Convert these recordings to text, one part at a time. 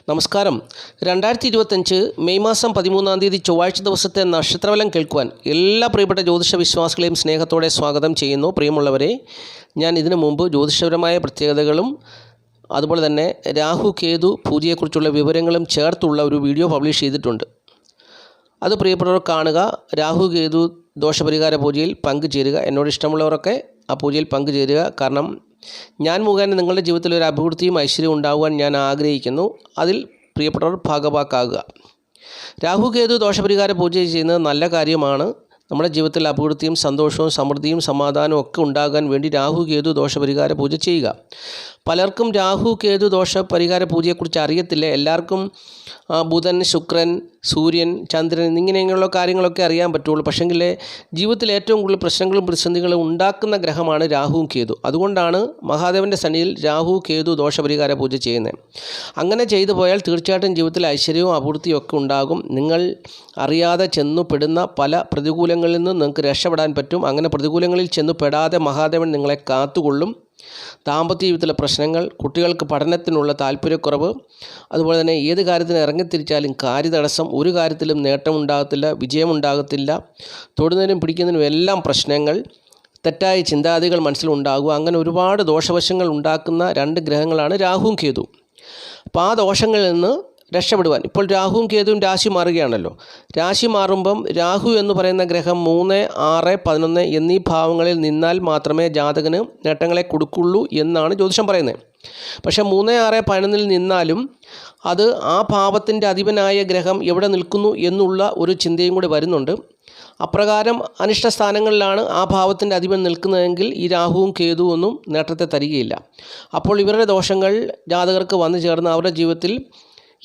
നമസ്കാരം. 2025 മെയ് മാസം 13-ാം തീയതി ചൊവ്വാഴ്ച ദിവസത്തെ നക്ഷത്രഫലം കേൾക്കുവാൻ എല്ലാ പ്രിയപ്പെട്ട ജ്യോതിഷ വിശ്വാസികളെയും സ്നേഹത്തോടെ സ്വാഗതം ചെയ്യുന്നു. പ്രിയമുള്ളവരെ, ഞാൻ ഇതിനു മുമ്പ് ജ്യോതിഷപരമായ പ്രത്യേകതകളും അതുപോലെ തന്നെ രാഹു കേതു പൂജയെക്കുറിച്ചുള്ള വിവരങ്ങളും ചേർത്തുള്ള ഒരു വീഡിയോ പബ്ലിഷ് ചെയ്തിട്ടുണ്ട്. അത് പ്രിയപ്പെട്ടവർ കാണുക. രാഹു കേതു ദോഷപരിഹാര പൂജയിൽ പങ്കുചേരുക. എന്നോട് ഇഷ്ടമുള്ളവരൊക്കെ ആ പൂജയിൽ പങ്കുചേരുക. കാരണം ഞാൻ മുഖേന നിങ്ങളുടെ ജീവിതത്തിൽ ഒരു അഭിവൃദ്ധിയും ഐശ്വര്യവും ഉണ്ടാകുവാൻ ഞാൻ ആഗ്രഹിക്കുന്നു. അതിൽ പ്രിയപ്പെട്ടവർ ഭാഗവാക്കാകുക. രാഹു കേതു ദോഷപരിഹാര പൂജ ചെയ്യുന്നത് നല്ല കാര്യമാണ്. നമ്മുടെ ജീവിതത്തിൽ അഭിവൃദ്ധിയും സന്തോഷവും സമൃദ്ധിയും സമാധാനവും ഒക്കെ ഉണ്ടാകാൻ വേണ്ടി രാഹു കേതു ദോഷപരിഹാര പൂജ ചെയ്യുക. പലർക്കും രാഹു കേതു ദോഷപരിഹാര പൂജയെക്കുറിച്ച് അറിയത്തില്ല. എല്ലാവർക്കും ബുധൻ, ശുക്രൻ, സൂര്യൻ, ചന്ദ്രൻ എന്നിങ്ങനെയുള്ള കാര്യങ്ങളൊക്കെ അറിയാൻ പറ്റുള്ളൂ. പക്ഷേങ്കിൽ ജീവിതത്തിൽ ഏറ്റവും കൂടുതൽ പ്രശ്നങ്ങളും പ്രതിസന്ധികളും ഉണ്ടാക്കുന്ന ഗ്രഹമാണ് രാഹുവും കേതു. അതുകൊണ്ടാണ് മഹാദേവൻ്റെ സന്നിധിയിൽ രാഹു കേതു ദോഷപരിഹാര പൂജ ചെയ്യുന്നത്. അങ്ങനെ ചെയ്തു പോയാൽ തീർച്ചയായിട്ടും ജീവിതത്തിൽ ഐശ്വര്യവും അഭിവൃദ്ധിയും ഒക്കെ ഉണ്ടാകും. നിങ്ങൾ അറിയാതെ ചെന്നുപെടുന്ന പല പ്രതികൂലങ്ങളിൽ നിന്ന് നിങ്ങൾക്ക് രക്ഷപ്പെടാൻ പറ്റും. അങ്ങനെ പ്രതികൂലങ്ങളിൽ ചെന്നുപെടാതെ മഹാദേവൻ നിങ്ങളെ കാത്തുകൊള്ളും. ദാമ്പത്യ ജീവിതത്തിലെ പ്രശ്നങ്ങൾ, കുട്ടികൾക്ക് പഠനത്തിനുള്ള താല്പര്യക്കുറവ്, അതുപോലെ തന്നെ ഏത് കാര്യത്തിന് ഇറങ്ങിത്തിരിച്ചാലും കാര്യതടസ്സം, ഒരു കാര്യത്തിലും നേട്ടമുണ്ടാകത്തില്ല, വിജയമുണ്ടാകത്തില്ല, തൊടുന്നതിനും പിടിക്കുന്നതിനും എല്ലാം പ്രശ്നങ്ങൾ, തെറ്റായ ചിന്താഗതികൾ മനസ്സിലുണ്ടാകുക, അങ്ങനെ ഒരുപാട് ദോഷവശങ്ങൾ ഉണ്ടാക്കുന്ന രണ്ട് ഗ്രഹങ്ങളാണ് രാഹുവും കേതുവും. അപ്പോൾ ആ ദോഷങ്ങളിൽ നിന്ന് രക്ഷപ്പെടുവാൻ ഇപ്പോൾ രാഹുവും കേതുവും രാശി മാറുകയാണല്ലോ. രാശി മാറുമ്പം രാഹു എന്ന് പറയുന്ന ഗ്രഹം 3, 6, 11 എന്നീ ഭാവങ്ങളിൽ നിന്നാൽ മാത്രമേ ജാതകന് നേട്ടങ്ങളെ കൊടുക്കുള്ളൂ എന്നാണ് ജ്യോതിഷം പറയുന്നത്. പക്ഷേ 3, 6, 11 നിന്നാലും അത് ആ ഭാവത്തിൻ്റെ അധിപനായ ഗ്രഹം എവിടെ നിൽക്കുന്നു എന്നുള്ള ഒരു ചിന്തയും കൂടി വരുന്നുണ്ട്. അപ്രകാരം അനിഷ്ട സ്ഥാനങ്ങളിലാണ് ആ ഭാവത്തിൻ്റെ അധിപൻ നിൽക്കുന്നതെങ്കിൽ ഈ രാഹുവും കേതുവും ഒന്നും നേട്ടത്തെ തരികയില്ല. അപ്പോൾ ഇവരുടെ ദോഷങ്ങൾ ജാതകർക്ക് വന്നു ചേർന്ന് അവരുടെ ജീവിതത്തിൽ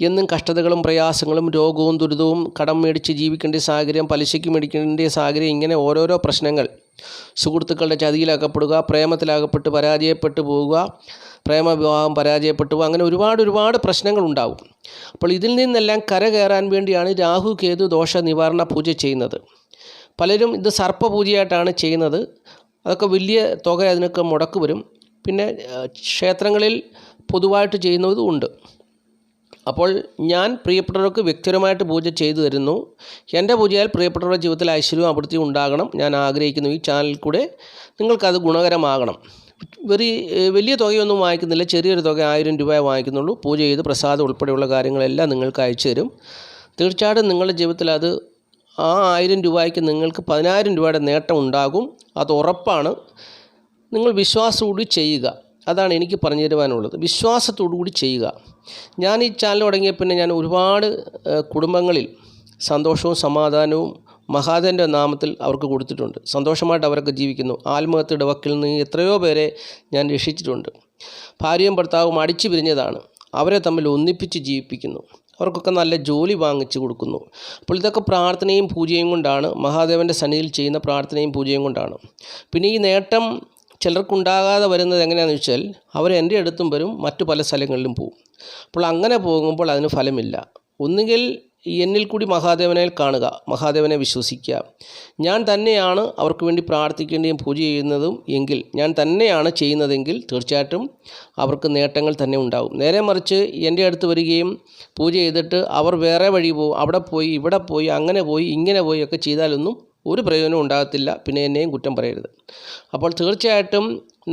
എന്നും കഷ്ടതകളും പ്രയാസങ്ങളും രോഗവും ദുരിതവും, കടം മേടിച്ച് ജീവിക്കേണ്ട സാഹചര്യം, പലിശയ്ക്ക് മേടിക്കേണ്ട സാഹചര്യം, ഇങ്ങനെ ഓരോരോ പ്രശ്നങ്ങൾ, സുഹൃത്തുക്കളുടെ ചതിയിലകപ്പെടുക, പ്രേമത്തിലകപ്പെട്ട് പരാജയപ്പെട്ടു പോവുക, പ്രേമവിവാഹം പരാജയപ്പെട്ടു പോവുക, അങ്ങനെ ഒരുപാട് പ്രശ്നങ്ങളുണ്ടാവും. അപ്പോൾ ഇതിൽ നിന്നെല്ലാം കരകയറാൻ വേണ്ടിയാണ് രാഹു കേതു ദോഷ നിവാരണ പൂജ ചെയ്യുന്നത്. പലരും ഇത് സർപ്പപൂജയായിട്ടാണ് ചെയ്യുന്നത്. അതൊക്കെ വലിയ തുക അതിനൊക്കെ മുടക്ക് വരും. പിന്നെ ക്ഷേത്രങ്ങളിൽ പൊതുവായിട്ട് ചെയ്യുന്നതും ഉണ്ട്. അപ്പോൾ ഞാൻ പ്രിയപ്പെട്ടവർക്ക് വ്യക്തിപരമായിട്ട് പൂജ ചെയ്തു തരുന്നു. എൻ്റെ പൂജയാൽ പ്രിയപ്പെട്ടവരുടെ ജീവിതത്തിൽ ഐശ്വര്യവും അഭിവൃദ്ധിയും ഉണ്ടാകണം ഞാൻ ആഗ്രഹിക്കുന്നു. ഈ ചാനലിൽ കൂടെ നിങ്ങൾക്കത് ഗുണകരമാകണം. വലിയ തുകയൊന്നും വാങ്ങിക്കുന്നില്ല, ചെറിയൊരു തുക 1000 രൂപയെ വാങ്ങിക്കുന്നുള്ളൂ. പൂജ ചെയ്ത് പ്രസാദം ഉൾപ്പെടെയുള്ള കാര്യങ്ങളെല്ലാം നിങ്ങൾക്ക് അയച്ചു തരും. തീർച്ചയായിട്ടും നിങ്ങളുടെ ജീവിതത്തിൽ അത് ആ 1000 രൂപയ്ക്ക് നിങ്ങൾക്ക് 10,000 രൂപയുടെ നേട്ടം ഉണ്ടാകും. അത് ഉറപ്പാണ്. നിങ്ങൾ വിശ്വാസത്തോടുകൂടി ചെയ്യുക. അതാണ് എനിക്ക് പറഞ്ഞു തരുവാനുള്ളത്. വിശ്വാസത്തോടു കൂടി ചെയ്യുക. ഞാൻ ഈ ചാനൽ തുടങ്ങിയ പിന്നെ ഞാൻ ഒരുപാട് കുടുംബങ്ങളിൽ സന്തോഷവും സമാധാനവും മഹാദേവൻ്റെ നാമത്തിൽ അവർക്ക് കൊടുത്തിട്ടുണ്ട്. സന്തോഷമായിട്ട് അവരൊക്കെ ജീവിക്കുന്നു. ആത്മഹത്യയുടെ വക്കിൽ നിന്ന് എത്രയോ പേരെ ഞാൻ രക്ഷിച്ചിട്ടുണ്ട്. ഭാര്യയും ഭർത്താവും അടിച്ചു പിരിഞ്ഞതാണ്, അവരെ തമ്മിൽ ഒന്നിപ്പിച്ച് ജീവിപ്പിക്കുന്നു. അവർക്കൊക്കെ നല്ല ജോലി വാങ്ങിച്ചു കൊടുക്കുന്നു. അപ്പോൾ ഇതൊക്കെ പ്രാർത്ഥനയും പൂജയും കൊണ്ടാണ്, മഹാദേവൻ്റെ സന്നിധിയിൽ ചെയ്യുന്ന പ്രാർത്ഥനയും പൂജയും കൊണ്ടാണ്. പിന്നെ ഈ നേട്ടം ചിലർക്കുണ്ടാകാതെ വരുന്നത് എങ്ങനെയാണെന്ന് വെച്ചാൽ അവർ എൻ്റെ അടുത്തും വരും, മറ്റു പല സ്ഥലങ്ങളിലും പോകും. അപ്പോൾ അങ്ങനെ പോകുമ്പോൾ അതിന് ഫലമില്ല. ഒന്നുകിൽ എന്നിൽ കൂടി മഹാദേവനെ കാണുക, മഹാദേവനെ വിശ്വസിക്കുക. ഞാൻ തന്നെയാണ് അവർക്ക് വേണ്ടി പ്രാർത്ഥിക്കേണ്ടതും പൂജ ചെയ്യുന്നതും എങ്കിൽ, ഞാൻ തന്നെയാണ് ചെയ്യുന്നതെങ്കിൽ തീർച്ചയായിട്ടും അവർക്ക് നേട്ടങ്ങൾ തന്നെ ഉണ്ടാകും. നേരെ മറിച്ച് എൻ്റെ അടുത്ത് വരികയും പൂജ ചെയ്തിട്ട് അവർ വേറെ വഴി പോകും, അവിടെ പോയി ഇവിടെ പോയി അങ്ങനെ പോയി ഇങ്ങനെ പോയി ഒക്കെ ചെയ്താലൊന്നും ഒരു പ്രയോജനം ഉണ്ടാകത്തില്ല. പിന്നെ എന്നെയും കുറ്റം പറയരുത്. അപ്പോൾ തീർച്ചയായിട്ടും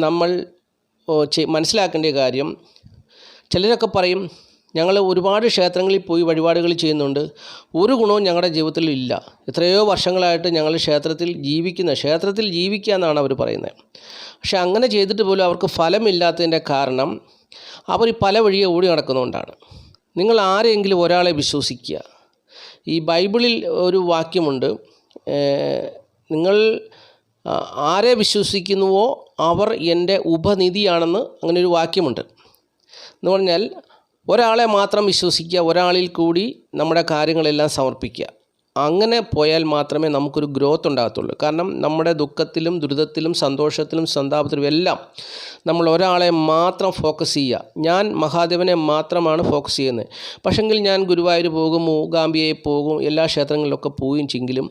നമ്മൾ മനസ്സിലാക്കേണ്ട കാര്യം, ചിലരൊക്കെ പറയും ഞങ്ങൾ ഒരുപാട് ക്ഷേത്രങ്ങളിൽ പോയി വഴിപാടുകൾ ചെയ്യുന്നുണ്ട്, ഒരു ഗുണവും ഞങ്ങളുടെ ജീവിതത്തിൽ ഇല്ല, എത്രയോ വർഷങ്ങളായിട്ട് ഞങ്ങൾ ക്ഷേത്രത്തിൽ ജീവിക്കുക എന്നാണ് അവർ പറയുന്നത്. പക്ഷേ അങ്ങനെ ചെയ്തിട്ട് പോലും അവർക്ക് ഫലമില്ലാത്തതിൻ്റെ കാരണം അവർ പല വഴിയെ ഓടി നടക്കുന്നതുകൊണ്ടാണ്. നിങ്ങൾ ആരെങ്കിലും ഒരാളെ വിശ്വസിക്കുക. ഈ ബൈബിളിൽ ഒരു വാക്യമുണ്ട്, നിങ്ങൾ ആരെ വിശ്വസിക്കുന്നുവോ അവർ എൻ്റെ ഉപനിധിയാണെന്ന്. അങ്ങനെ ഒരു വാക്യമുണ്ട്. എന്ന് പറഞ്ഞാൽ ഒരാളെ മാത്രം വിശ്വസിക്കുക, ഒരാളിൽ കൂടി നമ്മുടെ കാര്യങ്ങളെല്ലാം സമർപ്പിക്കുക. അങ്ങനെ പോയാൽ മാത്രമേ നമുക്കൊരു ഗ്രോത്ത് ഉണ്ടാകത്തുള്ളൂ. കാരണം നമ്മുടെ ദുഃഖത്തിലും ദുരിതത്തിലും സന്തോഷത്തിലും സന്താപത്തിലും എല്ലാം നമ്മൾ ഒരാളെ മാത്രം ഫോക്കസ് ചെയ്യുക. ഞാൻ മഹാദേവനെ മാത്രമാണ് ഫോക്കസ് ചെയ്യുന്നത്. പക്ഷെങ്കിൽ ഞാൻ ഗുരുവായൂർ പോകും, മൂകാംബികയിൽ പോകും, എല്ലാ ക്ഷേത്രങ്ങളിലൊക്കെ പോവുകയും ചെയ്യെങ്കിലും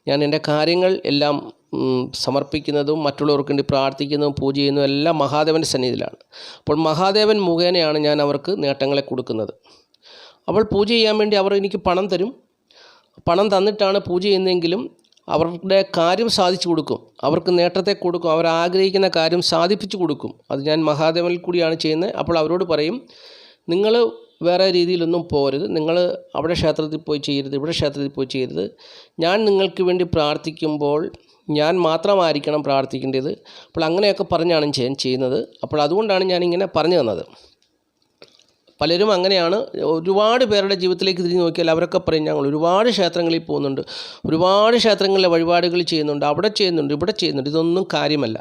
ഞാൻ എൻ്റെ കാര്യങ്ങൾ എല്ലാം സമർപ്പിക്കുന്നതും മറ്റുള്ളവർക്ക് വേണ്ടി പ്രാർത്ഥിക്കുന്നതും പൂജ ചെയ്യുന്നതും എല്ലാം മഹാദേവൻ്റെ സന്നിധിയിലാണ്. അപ്പോൾ മഹാദേവൻ മുഖേനയാണ് ഞാൻ അവർക്ക് നേട്ടങ്ങളെ കൊടുക്കുന്നത്. അപ്പോൾ പൂജ ചെയ്യാൻ വേണ്ടി അവർ എനിക്ക് പണം തരും. പണം തന്നിട്ടാണ് പൂജ ചെയ്യുന്നതെങ്കിലും അവരുടെ കാര്യം സാധിച്ചു കൊടുക്കും, അവർക്ക് നേട്ടത്തെ കൊടുക്കും, അവർ ആഗ്രഹിക്കുന്ന കാര്യം സാധിപ്പിച്ചു കൊടുക്കും. അത് ഞാൻ മഹാദേവനിൽ കൂടിയാണ് ചെയ്യുന്നത്. അപ്പോൾ അവരോട് പറയും, നിങ്ങൾ വേറെ രീതിയിലൊന്നും പോരുത്, നിങ്ങൾ അവിടെ ക്ഷേത്രത്തിൽ പോയി ചെയ്യരുത്, ഇവിടെ ക്ഷേത്രത്തിൽ പോയി ചെയ്യരുത്. ഞാൻ നിങ്ങൾക്ക് വേണ്ടി പ്രാർത്ഥിക്കുമ്പോൾ ഞാൻ മാത്രമായിരിക്കണം പ്രാർത്ഥിക്കേണ്ടത്. അപ്പോൾ അങ്ങനെയൊക്കെ പറഞ്ഞാണ് ഞാൻ ചെയ്യുന്നത്. അപ്പോൾ അതുകൊണ്ടാണ് ഞാനിങ്ങനെ പറഞ്ഞു തന്നത്. പലരും അങ്ങനെയാണ്. ഒരുപാട് പേരുടെ ജീവിതത്തിലേക്ക് തിരിഞ്ഞ് നോക്കിയാൽ അവരൊക്കെ പറയും, ഞങ്ങൾ ഒരുപാട് ക്ഷേത്രങ്ങളിൽ പോകുന്നുണ്ട്, ഒരുപാട് ക്ഷേത്രങ്ങളിലെ വഴിപാടുകൾ ചെയ്യുന്നുണ്ട്, അവിടെ ചെയ്യുന്നുണ്ട്, ഇവിടെ ചെയ്യുന്നുണ്ട്. ഇതൊന്നും കാര്യമല്ല.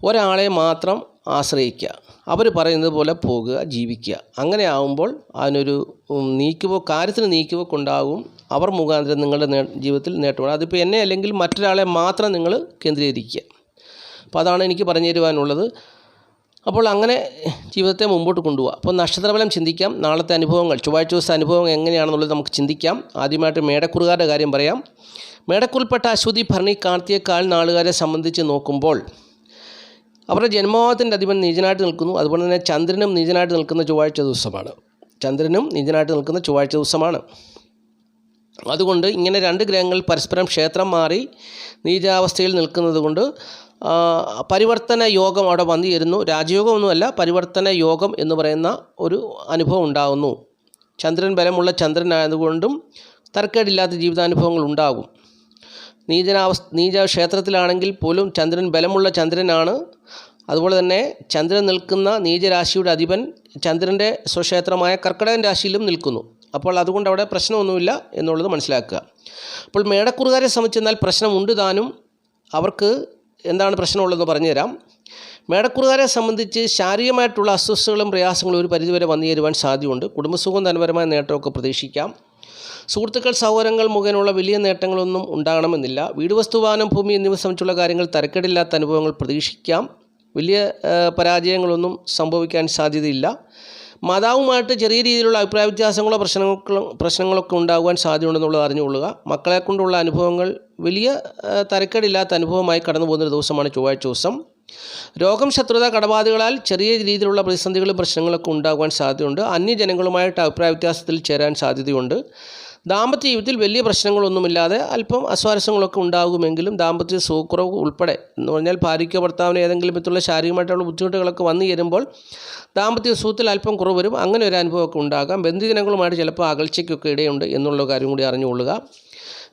ഒരാളെ മാത്രം ആശ്രയിക്കുക, അവർ പറയുന്നത് പോലെ പോകുക, ജീവിക്കുക. അങ്ങനെ ആകുമ്പോൾ അതിനൊരു കാര്യത്തിന് നീക്കുപോക്കുണ്ടാകും. അവർ മുഖാന്തരം നിങ്ങളുടെ ജീവിതത്തിൽ നേട്ടമാണ്. അതിപ്പോൾ എന്നെ അല്ലെങ്കിൽ മറ്റൊരാളെ മാത്രം നിങ്ങൾ കേന്ദ്രീകരിക്കുക. അപ്പോൾ അതാണ് എനിക്ക് പറഞ്ഞു തരുവാനുള്ളത്. അപ്പോൾ അങ്ങനെ ജീവിതത്തെ മുമ്പോട്ട് കൊണ്ടുപോകുക. അപ്പോൾ നക്ഷത്രഫലം ചിന്തിക്കാം. നാളത്തെ അനുഭവങ്ങൾ, ചൊവ്വാഴ്ച ദിവസത്തെ അനുഭവം എങ്ങനെയാണെന്നുള്ളത് നമുക്ക് ചിന്തിക്കാം. ആദ്യമായിട്ട് മേടക്കുറുകാരുടെ കാര്യം പറയാം. മേടക്കുറിൽപ്പെട്ട അശ്വതി, ഭരണി, കാർത്തിക കാൽ നാളുകാരെ സംബന്ധിച്ച് നോക്കുമ്പോൾ അവരുടെ ജന്മഭാവത്തിൻ്റെ അധിപൻ നീചനായിട്ട് നിൽക്കുന്നു. അതുപോലെ തന്നെ ചന്ദ്രനും നീചനായിട്ട് നിൽക്കുന്ന ചൊവ്വാഴ്ച ദിവസമാണ്. അതുകൊണ്ട് ഇങ്ങനെ രണ്ട് ഗ്രഹങ്ങൾ പരസ്പരം ക്ഷേത്രം മാറി നീചാവസ്ഥയിൽ നിൽക്കുന്നത് കൊണ്ട് പരിവർത്തന യോഗം അവിടെ വന്നു ചേരുന്നു. രാജയോഗമൊന്നുമല്ല, പരിവർത്തന യോഗം എന്ന് പറയുന്ന ഒരു അനുഭവം ഉണ്ടാകുന്നു. ചന്ദ്രൻ ബലമുള്ള ചന്ദ്രനായതുകൊണ്ടും തർക്കേടില്ലാത്ത ജീവിതാനുഭവങ്ങൾ ഉണ്ടാകും. നീച ക്ഷേത്രത്തിലാണെങ്കിൽ പോലും ചന്ദ്രൻ ബലമുള്ള ചന്ദ്രനാണ്. അതുപോലെ തന്നെ ചന്ദ്രൻ നിൽക്കുന്ന നീചരാശിയുടെ അധിപൻ ചന്ദ്രൻ്റെ സ്വക്ഷേത്രമായ കർക്കിടകൻ രാശിയിലും നിൽക്കുന്നു. അപ്പോൾ അതുകൊണ്ട് അവിടെ പ്രശ്നമൊന്നുമില്ല എന്നുള്ളത് മനസ്സിലാക്കുക. അപ്പോൾ മേടക്കുറുകാരെ സംബന്ധിച്ചെന്നാൽ പ്രശ്നമുണ്ട് താനും. അവർക്ക് എന്താണ് പ്രശ്നമുള്ളതെന്ന് പറഞ്ഞുതരാം. മേടക്കുറുകാരെ സംബന്ധിച്ച് ശാരീരികമായിട്ടുള്ള അസ്വസ്ഥതകളും പ്രയാസങ്ങളും ഒരു പരിധിവരെ വന്നു ചേരുവാൻ സാധ്യതയുണ്ട്. കുടുംബസുഖവും ധനപരമായ നേട്ടമൊക്കെ പ്രതീക്ഷിക്കാം. സുഹൃത്തുക്കൾ, സഹോദരങ്ങൾ മുഖേനയുള്ള വലിയ നേട്ടങ്ങളൊന്നും ഉണ്ടാകണമെന്നില്ല. വീട്, വസ്തുവാഹനം, ഭൂമി എന്നിവ സംബന്ധിച്ചുള്ള കാര്യങ്ങൾ തരക്കേടില്ലാത്ത അനുഭവങ്ങൾ പ്രതീക്ഷിക്കാം. വലിയ പരാജയങ്ങളൊന്നും സംഭവിക്കാൻ സാധ്യതയില്ല. മാതാവുമായിട്ട് ചെറിയ രീതിയിലുള്ള അഭിപ്രായ വ്യത്യാസങ്ങളോ പ്രശ്നങ്ങളൊക്കെ ഉണ്ടാകുവാൻ സാധ്യതയുണ്ടെന്നുള്ളത് അറിഞ്ഞുകൊള്ളുക. മക്കളെ കൊണ്ടുള്ള അനുഭവങ്ങൾ വലിയ തരക്കേടില്ലാത്ത അനുഭവമായി കടന്നു പോകുന്നൊരു ദിവസമാണ് ചൊവ്വാഴ്ച ദിവസം. രോഗം, ശത്രുത, കടബാധകളാൽ ചെറിയ രീതിയിലുള്ള പ്രതിസന്ധികളും പ്രശ്നങ്ങളൊക്കെ ഉണ്ടാകുവാൻ സാധ്യതയുണ്ട്. അന്യജനങ്ങളുമായിട്ട് അഭിപ്രായ വ്യത്യാസത്തിൽ ചേരാൻ സാധ്യതയുണ്ട്. ദാമ്പത്യ ജീവിതത്തിൽ വലിയ പ്രശ്നങ്ങളൊന്നുമില്ലാതെ അല്പം അസ്വാരസ്യങ്ങളൊക്കെ ഉണ്ടാകുമെങ്കിലും ദാമ്പത്യ സുഖക്കുറവ് ഉൾപ്പെടെ എന്ന് പറഞ്ഞാൽ ഭാര്യയ്ക്കോ ഭർത്താവിന് ഏതെങ്കിലും വിധത്തിലുള്ള ശാരീരികമായിട്ടുള്ള ബുദ്ധിമുട്ടുകളൊക്കെ വന്നു ചേരുമ്പോൾ ദാമ്പത്യ സുഖത്തിൽ അല്പം കുറവ് വരും. അങ്ങനെ ഒരു അനുഭവമൊക്കെ ഉണ്ടാകാം. ബന്ധുജനങ്ങളുമായിട്ട് ചിലപ്പോൾ അകൽച്ചയ്ക്കൊക്കെ ഇടയുണ്ട് എന്നുള്ള കാര്യം കൂടി അറിഞ്ഞുകൊള്ളുക.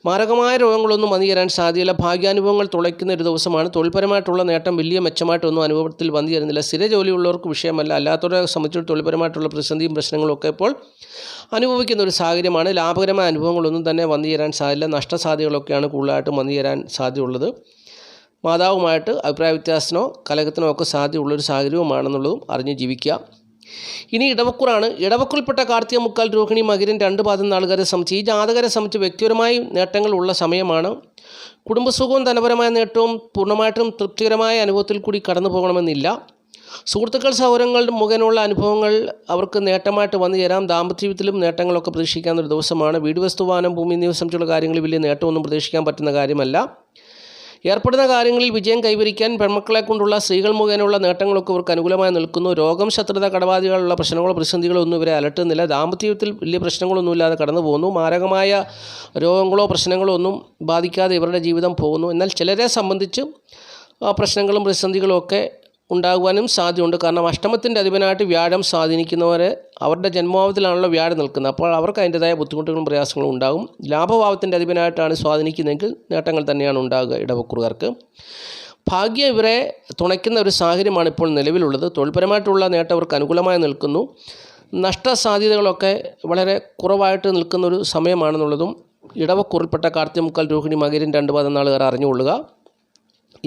മാരകമായ രോഗങ്ങളൊന്നും വന്നു ചേരാൻ സാധ്യതയില്ല. ഭാഗ്യാനുഭവങ്ങൾ തുളയ്ക്കുന്ന ഒരു ദിവസമാണ്. തൊഴിൽപരമായിട്ടുള്ള നേട്ടം വലിയ മെച്ചമായിട്ടൊന്നും അനുഭവത്തിൽ വന്നു ചേരുന്നില്ല. സ്ഥിര ജോലിയുള്ളവർക്ക് വിഷയമല്ല. അല്ലാത്തവരെ സംബന്ധിച്ച് തൊഴിൽപരമായിട്ടുള്ള പ്രതിസന്ധിയും പ്രശ്നങ്ങളൊക്കെ ഇപ്പോൾ അനുഭവിക്കുന്ന ഒരു സാഹചര്യമാണ്. ലാഭകരമായ അനുഭവങ്ങളൊന്നും തന്നെ വന്നു ചേരാൻ സാധ്യത. നഷ്ടസാധ്യതകളൊക്കെയാണ് കൂടുതലായിട്ടും വന്നു ചേരാൻ സാധ്യതയുള്ളത്. മാതാവുമായിട്ട് അഭിപ്രായ വ്യത്യാസത്തിനോ കലഹത്തിനോ ഒക്കെ സാധ്യതയുള്ളൊരു സാഹചര്യവുമാണെന്നുള്ളതും അറിഞ്ഞ് ജീവിക്കുക. ഇനി ഇടവക്കൂറാണ്. ഇടവക്കൂറിൽപ്പെട്ട കാർത്തിക, മുക്കാൽ, രോഹിണി, മകരം 2 പാദം നാളുകാരെ സംബന്ധിച്ച് ഈ ജാതകരെ സംബന്ധിച്ച് വ്യക്തിപരമായി നേട്ടങ്ങളുള്ള സമയമാണ്. കുടുംബസുഖവും ധനപരമായ നേട്ടവും പൂർണ്ണമായിട്ടും തൃപ്തികരമായ അനുഭവത്തിൽ കൂടി കടന്നു പോകണമെന്നില്ല. സുഹൃത്തുക്കൾ, സൗരങ്ങളുടെ മുഖേനയുള്ള അനുഭവങ്ങൾ അവർക്ക് നേട്ടമായിട്ട് വന്നു ചേരാം. ദാമ്പത്യ ജീവിതത്തിലും നേട്ടങ്ങളൊക്കെ പ്രതീക്ഷിക്കാവുന്ന ഒരു ദിവസമാണ്. വീട്, വസ്തുവാഹനം, ഭൂമി എന്നിവ സംബന്ധിച്ചുള്ള കാര്യങ്ങളിൽ വലിയ നേട്ടമൊന്നും പ്രതീക്ഷിക്കാൻ പറ്റുന്ന കാര്യമല്ല. ഏർപ്പെടുന്ന കാര്യങ്ങളിൽ വിജയം കൈവരിക്കാൻ പെൺമക്കളെ കൊണ്ടുള്ള സ്ത്രീകൾ മുഖേനയുള്ള നേട്ടങ്ങളൊക്കെ ഇവർക്ക് അനുകൂലമായി നിൽക്കുന്നു. രോഗം, ശത്രുത, കടബാധകളുള്ള പ്രശ്നങ്ങളോ പ്രതിസന്ധികളോ ഒന്നും ഇവരെ അലട്ടുന്നില്ല. ദാമ്പത്യ ജീവിതത്തിൽ വലിയ പ്രശ്നങ്ങളൊന്നുമില്ലാതെ കടന്നു പോകുന്നു. മാരകമായ രോഗങ്ങളോ പ്രശ്നങ്ങളോ ഒന്നും ബാധിക്കാതെ ഇവരുടെ ജീവിതം പോകുന്നു. എന്നാൽ ചിലരെ സംബന്ധിച്ച് പ്രശ്നങ്ങളും പ്രതിസന്ധികളും ഒക്കെ ഉണ്ടാകുവാനും സാധ്യതയുണ്ട്. കാരണം അഷ്ടമത്തിൻ്റെ അധിപനായിട്ട് വ്യാഴം സ്വാധീനിക്കുന്നവരെ അവരുടെ ജന്മഭാവത്തിലാണല്ലോ വ്യാഴം നിൽക്കുന്നത്. അപ്പോൾ അവർക്ക് അതിൻ്റെതായ ബുദ്ധിമുട്ടുകളും പ്രയാസങ്ങളും ഉണ്ടാകും. ലാഭഭാവത്തിൻ്റെ അധിപനായിട്ടാണ് സ്വാധീനിക്കുന്നതെങ്കിൽ നേട്ടങ്ങൾ തന്നെയാണ് ഉണ്ടാകുക ഇടവക്കൂറുകാർക്ക്. ഭാഗ്യം ഇവരെ തുണയ്ക്കുന്ന ഒരു സാഹചര്യമാണ് ഇപ്പോൾ നിലവിലുള്ളത്. തൊഴിൽപരമായിട്ടുള്ള നേട്ടം അവർക്ക് അനുകൂലമായി നിൽക്കുന്നു. നഷ്ടസാധ്യതകളൊക്കെ വളരെ കുറവായിട്ട് നിൽക്കുന്നൊരു സമയമാണെന്നുള്ളതും ഇടവക്കൂറിൽപ്പെട്ട കാർത്തിക, മുക്കാൽ, രോഹിണി, മകരം 2 പാദം നാളുകാർ അറിഞ്ഞുകൊള്ളുക.